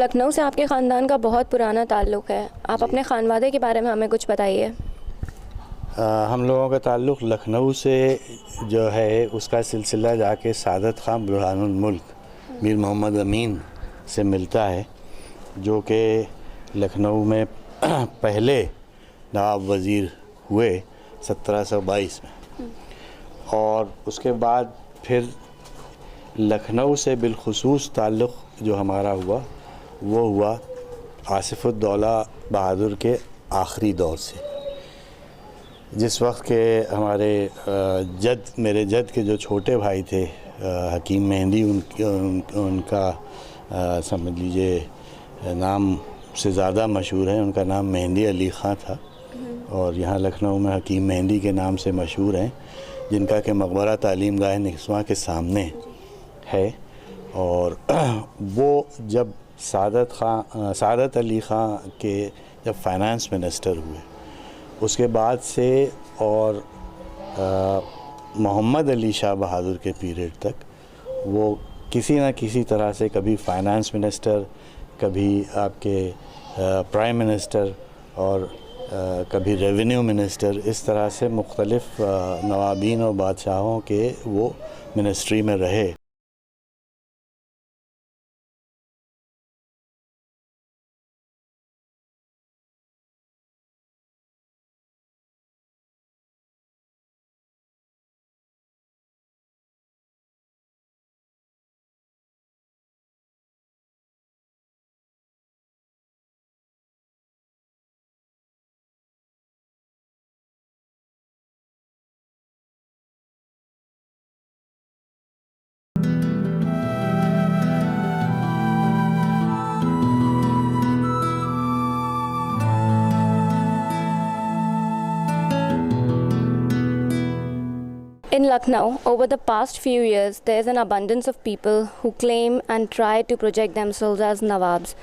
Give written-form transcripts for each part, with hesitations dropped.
लखनऊ से आपके ख़ानदान का बहुत पुराना ताल्लुक़ है, आप अपने ख़ानवादे के बारे में हमें कुछ बताइए। हम लोगों का ताल्लुक़ लखनऊ से जो है उसका सिलसिला जाके सादत खां बुरहानुल मुल्क मीर मोहम्मद अमीन से मिलता है, जो कि लखनऊ में पहले नवाब वज़ीर हुए 1722 में। और उसके बाद फिर लखनऊ से बिलखुसूस ताल्लुक़ जो हमारा हुआ वो हुआ आसिफ़ुद्दौला बहादुर के आखिरी दौर से, जिस वक्त के हमारे मेरे जद के जो छोटे भाई थे हकीम मेहंदी, उनका समझ लीजिए नाम से ज़्यादा मशहूर है, उनका नाम मेहंदी अली ख़ां था और यहाँ लखनऊ में हकीम मेहंदी के नाम से मशहूर हैं, जिनका के मकबरा तालीम गाह निस्वां के सामने है। और वो जब सादत अली ख़ां के जब फाइनेंस मिनिस्टर हुए उसके बाद से और मोहम्मद अली शाह बहादुर के पीरियड तक वो किसी न किसी तरह से कभी फाइनेंस मिनिस्टर, कभी आपके प्राइम मिनिस्टर और कभी रेवेन्यू मिनिस्टर, इस तरह से मुख्तलिफ़ नवाबीन और बादशाहों के वो मिनिस्ट्री में रहे। In Lucknow, over the past few years, there is an abundance of people who claim and try to project themselves as Nawabs.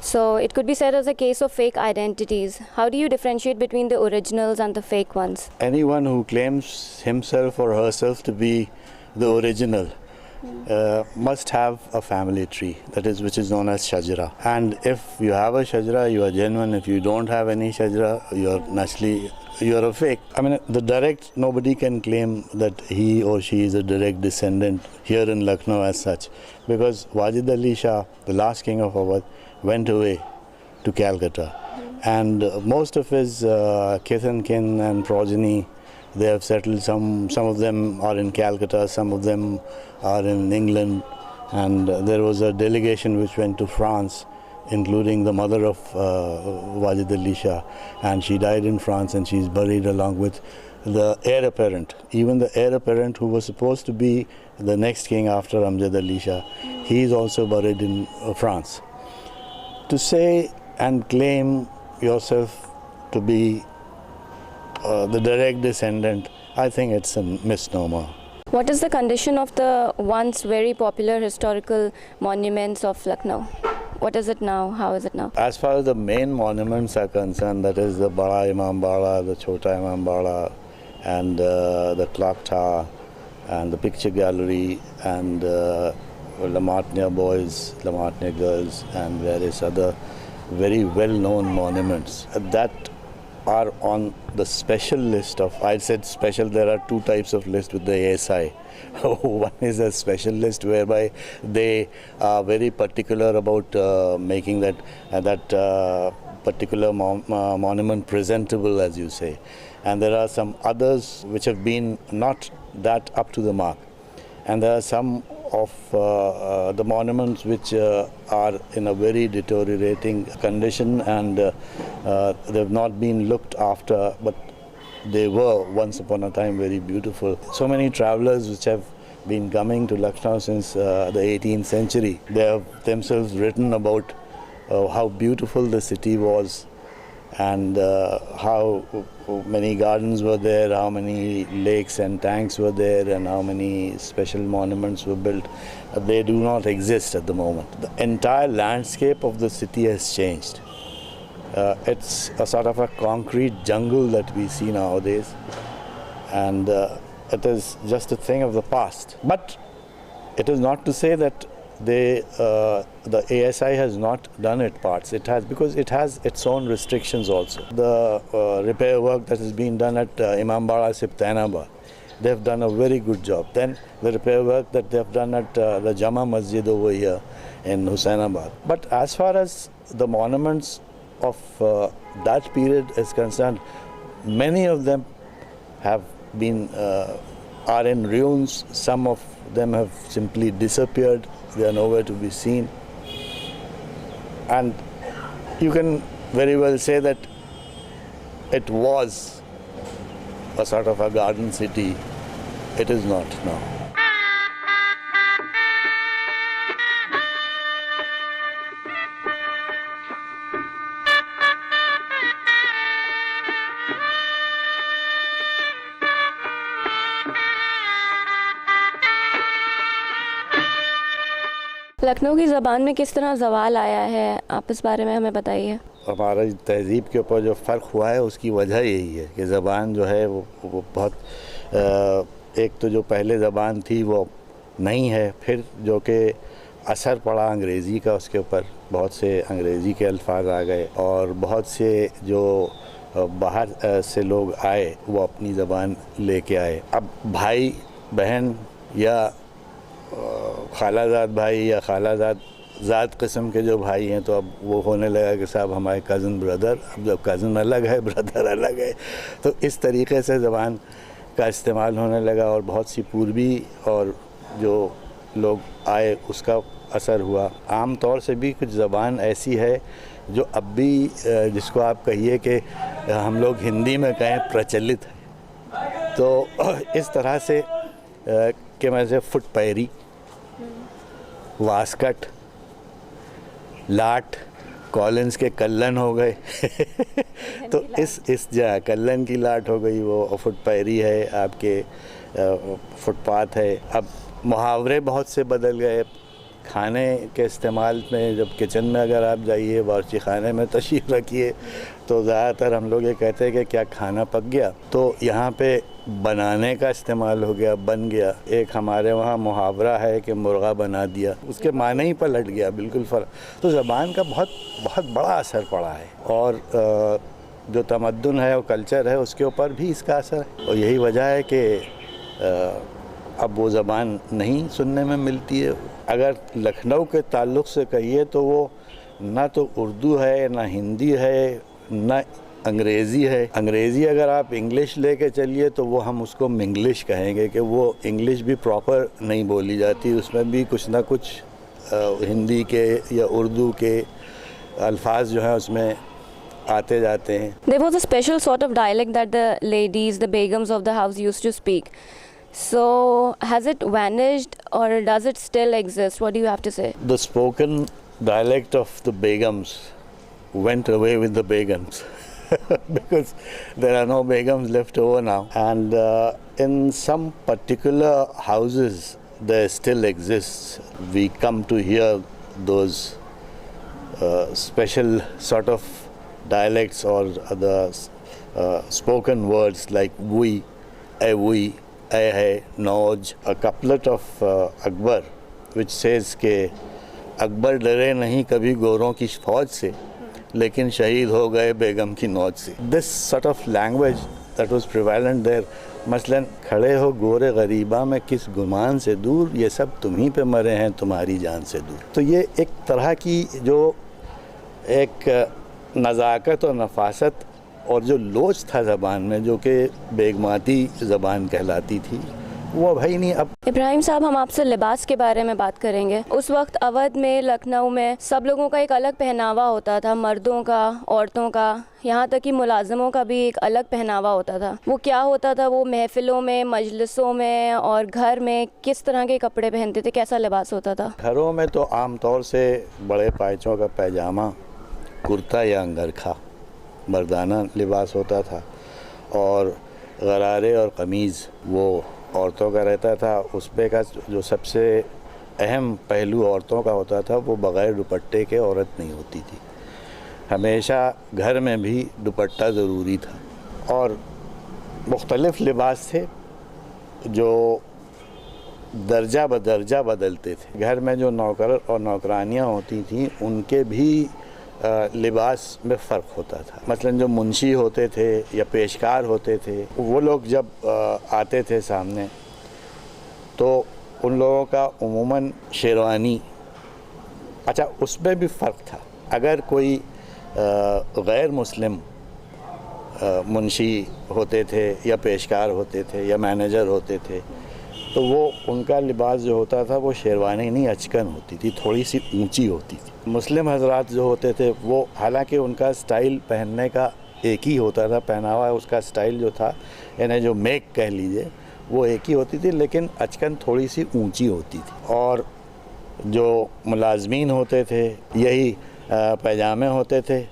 So it could be said as a case of fake identities. How do you differentiate between the originals and the fake ones? Anyone who claims himself or herself to be the original must have a family tree, that is, which is known as shajara. And if you have a shajara, you are genuine. If you don't have any shajara, you're a fake. I mean, nobody can claim that he or she is a direct descendant here in Lucknow as such, because Wajid Ali Shah, the last king of Awadh, went away to Calcutta, and most of his kith and kin and progeny, they have settled. Some of them are in Calcutta, some of them are in England, and there was a delegation which went to France, including the mother of Wajid Ali Shah, and she died in France, and she's buried along with the heir apparent. Even the heir apparent, who was supposed to be the next king after Amjad Ali Shah, he is also buried in France. To say and claim yourself to be the direct descendant, I think it's a misnomer. What is the condition of the once very popular historical monuments of Lucknow? What is it now? How is it now? As far as the main monuments are concerned, that is the Bada Imam Bada, the Chota Imam Bada, and the clock tower, and the picture gallery, and Lamatnia boys, Lamatnia girls, and various other very well-known monuments that are on the special list of, I said special, there are two types of list with the ASI. One is a special list whereby they are very particular about making that particular monument presentable, as you say. And there are some others which have been not that up to the mark. And there are some of the monuments which are in a very deteriorating condition, and they have not been looked after, but they were once upon a time very beautiful. So many travelers which have been coming to Lucknow since the 18th century, they have themselves written about how beautiful the city was, and how many gardens were there, how many lakes and tanks were there, and how many special monuments were built. They do not exist at the moment. The entire landscape of the city has changed. It's a sort of a concrete jungle that we see nowadays, and it is just a thing of the past. But it is not to say that the ASI has not done its parts. It has, because it has its own restrictions also. The repair work that has been done at Imambara Sibtainabad, they have done a very good job. Then the repair work that they have done at the Jama Masjid over here in Husainabad. But as far as the monuments of that period is concerned, many of them have been are in ruins. Some of them have simply disappeared. They are nowhere to be seen. And you can very well say that it was a sort of a garden city. It is not now. Lucknow की ज़बान में किस तरह ज़वाल आया है, आप इस बारे में हमें बताइए। हमारा तहज़ीब के ऊपर जो फ़र्क हुआ है उसकी वजह यही है कि ज़बान जो है वो बहुत एक तो जो पहले ज़बान थी वो नहीं है, फिर जो कि असर पड़ा अंग्रेज़ी का उसके ऊपर, बहुत से अंग्रेज़ी के अल्फाज आ गए और बहुत से जो बाहर से लोग आए वो अपनी ज़बान लेके आए। अब भाई बहन या खालाजाद भाई या खालाजाद ज़ात किस्म के जो भाई हैं, तो अब वो होने लगा कि साहब हमारे कज़न ब्रदर। अब जब कज़न अलग है, ब्रदर अलग है, तो इस तरीके से ज़बान का इस्तेमाल होने लगा और बहुत सी पूर्वी और जो लोग आए उसका असर हुआ। आम तौर से भी कुछ ज़बान ऐसी है जो अब भी जिसको आप कहिए कि हम लोग हिंदी में कहें प्रचलित है। तो इस तरह से कि मैं से फुट पैरी, वास्कट, लाट, कॉलिंस के कल्लन हो गए तो इस जगह कल्लन की लाट हो गई वो, और फुट पैरी है, आपके फुटपाथ है। अब मुहावरे बहुत से बदल गए। खाने के इस्तेमाल में जब किचन में अगर आप जाइए, बावर्ची खाने में तशरीफ़ रखिए, तो ज़्यादातर हम लोग ये कहते हैं कि क्या खाना पक गया, तो यहाँ पे बनाने का इस्तेमाल हो गया, बन गया। एक हमारे वहाँ मुहावरा है कि मुर्गा बना दिया, उसके माने ही पलट गया, बिल्कुल फ़र्क। तो ज़बान का बहुत बहुत बड़ा असर पड़ा है और जो तमद्दुन है और कल्चर है उसके ऊपर भी इसका असर है। और यही वजह है कि अब वो ज़बान नहीं सुनने में मिलती है। अगर लखनऊ के ताल्लुक़ से कहिए तो वो ना तो उर्दू है, ना हिंदी है, ना अंग्रेज़ी है। अंग्रेज़ी अगर आप इंग्लिश लेके चलिए तो वो हम उसको मिंग्लिश कहेंगे कि वो इंग्लिश भी प्रॉपर नहीं बोली जाती, उसमें भी कुछ ना कुछ हिंदी के या उर्दू के अल्फाज जो हैं उसमें आते जाते हैं। There was a special sort of dialect that the ladies, the begums of the house used to speak. So has it vanished or does it still exist? What do you have to say? The spoken dialect of the begums went away with the begums because there are no begums left over now. And in some particular houses there still exists. We come to hear those special sort of dialects or the spoken words like we, we, hai, Nauj. A couplet of Akbar which says के अकबर डरे नहीं कभी गोरों की फौज से, लेकिन शहीद हो गए बेगम की नौज से. This sort of language that was prevalent there, मसलन खड़े हो गोरे गरीबा में किस गुमान से दूर, ये सब तुम्हीं पे मरे हैं तुम्हारी जान से दूर. तो ये एक तरह की जो एक नज़ाकत और नफासत और जो लोच था ज़बान में, जो कि बेगमाती ज़बान कहलाती थी, वो भाई नहीं. अब इब्राहिम साहब, हम आपसे लिबास के बारे में बात करेंगे. उस वक्त अवध में, लखनऊ में सब लोगों का एक अलग पहनावा होता था, मर्दों का, औरतों का, यहाँ तक कि मुलाजमों का भी एक अलग पहनावा होता था. वो क्या होता था? वो महफिलों में, मजलिसों में और घर में किस तरह के कपड़े पहनते थे? कैसा लिबास होता था? घरों में तो आम तौर से बड़े पायचों का पैजामा, कुर्ता या अंगरखा मर्दाना लिबास होता था, और गरारे और कमीज़ वो औरतों का रहता था. उस पे का जो सबसे अहम पहलू औरतों का होता था, वो बग़ैर दुपट्टे के औरत नहीं होती थी. हमेशा घर में भी दुपट्टा ज़रूरी था. और मुख्तलिफ़ लिबास थे जो दर्जा बदर्जा बदलते थे। घर में जो नौकर और नौकरानियाँ होती थीं उनके भी लिबास में फ़र्क होता था। मसलन जो मुंशी होते थे या पेशकार होते थे, वो लोग जब आते थे सामने तो उन लोगों का उमूमन शेरवानी, अच्छा उसमें भी फ़र्क था। अगर कोई गैर मुस्लिम मुंशी होते थे या पेशकार होते थे या मैनेजर होते थे तो वो उनका लिबास जो होता था वो शेरवानी नहीं अचकन होती थी, थोड़ी सी ऊंची होती थी। मुस्लिम हजरात जो होते थे वो हालांकि उनका स्टाइल पहनने का एक ही होता था, पहनावा उसका स्टाइल जो था यानी जो मेक कह लीजिए वो एक ही होती थी, लेकिन अचकन थोड़ी सी ऊंची होती थी। और जो मुलाजमीन होते थे यही पैजामे होते थे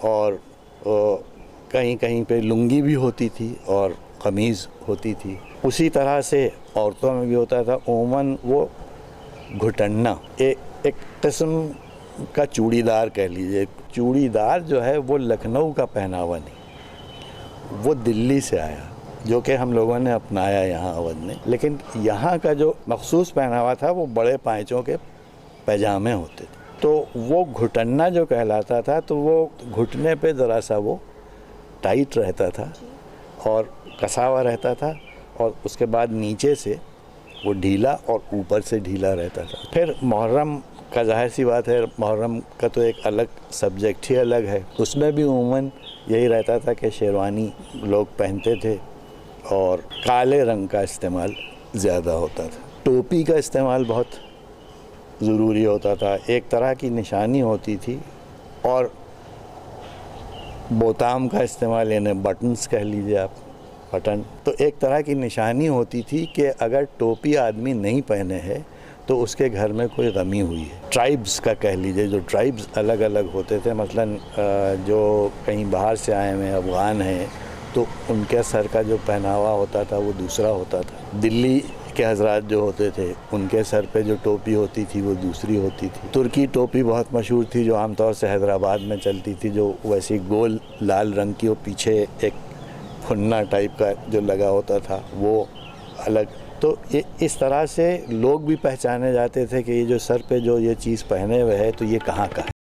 और कहीं कहीं पे लुंगी भी होती थी और कमीज़ होती थी। उसी तरह से औरतों में भी होता था। उमूमन वो घुटन्ना एक किस्म का चूड़ीदार कह लीजिए। चूड़ीदार जो है वो लखनऊ का पहनावा नहीं, वो दिल्ली से आया, जो कि हम लोगों ने अपनाया यहाँ अवध में। लेकिन यहाँ का जो मखसूस पहनावा था वो बड़े पाँचों के पैजामे होते थे। तो वो घुटन्ना जो कहलाता था तो वो घुटने पे ज़रा सा वो टाइट रहता था और कसा हुआ रहता था और उसके बाद नीचे से वो ढीला और ऊपर से ढीला रहता था। फिर मुहर्रम का जाहिर सी बात है, मुहर्रम का तो एक अलग सब्जेक्ट ही अलग है। उसमें भी उमूमन यही रहता था कि शेरवानी लोग पहनते थे और काले रंग का इस्तेमाल ज़्यादा होता था। टोपी का इस्तेमाल बहुत ज़रूरी होता था, एक तरह की निशानी होती थी। और बोताम का इस्तेमाल यानी बटन्स कह लीजिए आप, बटन, तो एक तरह की निशानी होती थी कि अगर टोपी आदमी नहीं पहने है तो उसके घर में कोई गमी हुई है। ट्राइब्स का कह लीजिए, जो ट्राइब्स अलग अलग होते थे, मसलन जो कहीं बाहर से आए हुए अफ़गान हैं तो उनके सर का जो पहनावा होता था वो दूसरा होता था। दिल्ली के हजरात जो होते थे उनके सर पे जो टोपी होती थी वो दूसरी होती थी। तुर्की टोपी बहुत मशहूर थी जो आमतौर से हैदराबाद में चलती थी, जो वैसी गोल लाल रंग की, वो पीछे एक फुन्ना टाइप का जो लगा होता था वो अलग। तो ये इस तरह से लोग भी पहचाने जाते थे कि ये जो सर पे जो ये चीज़ पहने हुए है तो ये कहाँ का है।